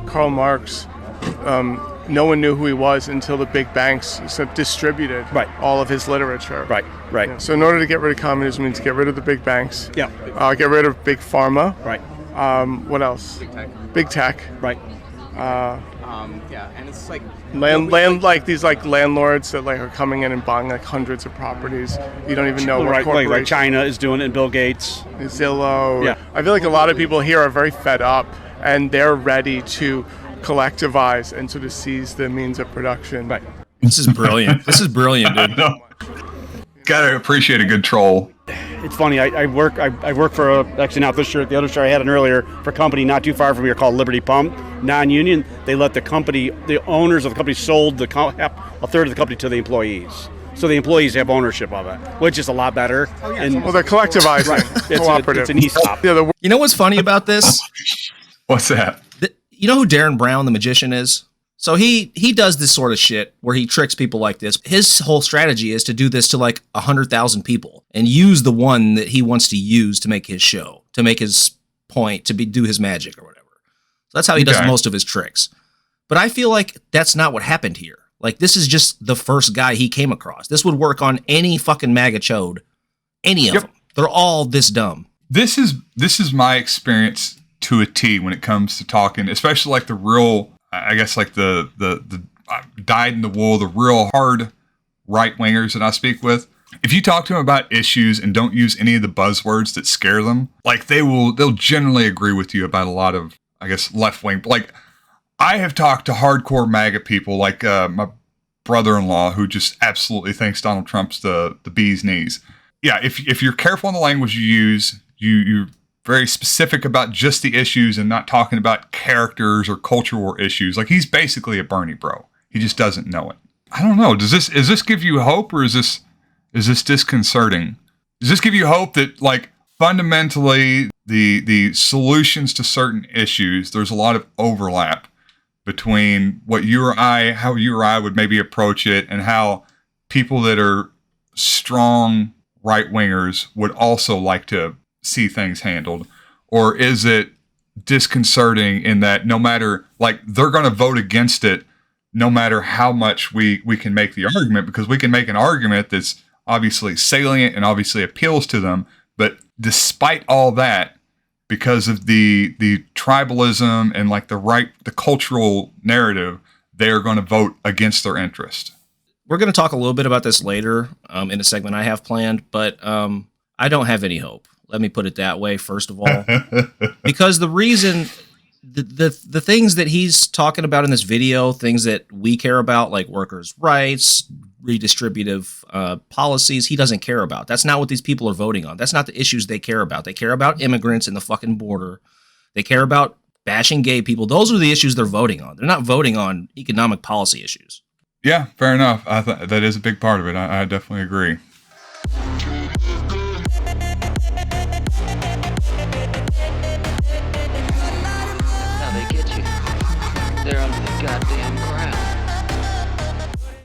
Karl Marx, no one knew who he was until the big banks distributed all of his literature. Right. Yeah. So in order to get rid of communism means get rid of the big banks. Yeah. Get rid of big pharma. Right. What else? Big tech. Right. And it's like like these landlords that are coming in and buying hundreds of properties. You don't even know what corporations. Like China is doing it, and Bill Gates. Zillow. Yeah. I feel like a lot of people here are very fed up, and they're ready to collectivize and sort of seize the means of production. Right. This is brilliant. This is brilliant, dude. Gotta appreciate a good troll. It's funny. I work for actually not this shirt, the other shirt I had an earlier, for a company not too far from here called Liberty Pump, non-union. They let the owners of the company sold a third of the company to the employees. So the employees have ownership of it, which is a lot better. Oh, yeah. And they're collectivizing. Right. Cooperative. It's an ESOP. You know what's funny about this? What's that? You know who Darren Brown, the magician, is? So he does this sort of shit where he tricks people like this. His whole strategy is to do this to 100,000 people and use the one that he wants to use to make his show, to make his point, to do his magic or whatever. So that's how he does most of his tricks. But I feel like that's not what happened here. This is just the first guy he came across. This would work on any fucking MAGA chode. Any of them. They're all this dumb. This is my experience to a T when it comes to talking, especially the real, I guess the dyed in the wool, the real hard right wingers that I speak with. If you talk to them about issues and don't use any of the buzzwords that scare them, they'll generally agree with you about a lot of, I guess, left wing. I have talked to hardcore MAGA people my brother-in-law who just absolutely thinks Donald Trump's the bee's knees. Yeah, if you're careful in the language you use, you're very specific about just the issues and not talking about characters or culture war issues. He's basically a Bernie bro. He just doesn't know it. I don't know. Does this give you hope, or is this disconcerting? Does this give you hope that fundamentally the solutions to certain issues, there's a lot of overlap between how you or I would maybe approach it, and how people that are strong right wingers would also like to see things handled? Or is it disconcerting in that no matter, they're going to vote against it no matter how much we can make the argument, because we can make an argument that's obviously salient and obviously appeals to them, but despite all that, because of the tribalism and the cultural narrative, they are going to vote against their interest. We're going to talk a little bit about this later in a segment I have planned, but I don't have any hope. Let me put it that way, first of all, because the reason, the things that he's talking about in this video, things that we care about, like workers' rights, redistributive policies, he doesn't care about. That's not what these people are voting on. That's not the issues they care about. They care about immigrants and the fucking border. They care about bashing gay people. Those are the issues they're voting on. They're not voting on economic policy issues. Yeah, fair enough. That is a big part of it. I definitely agree.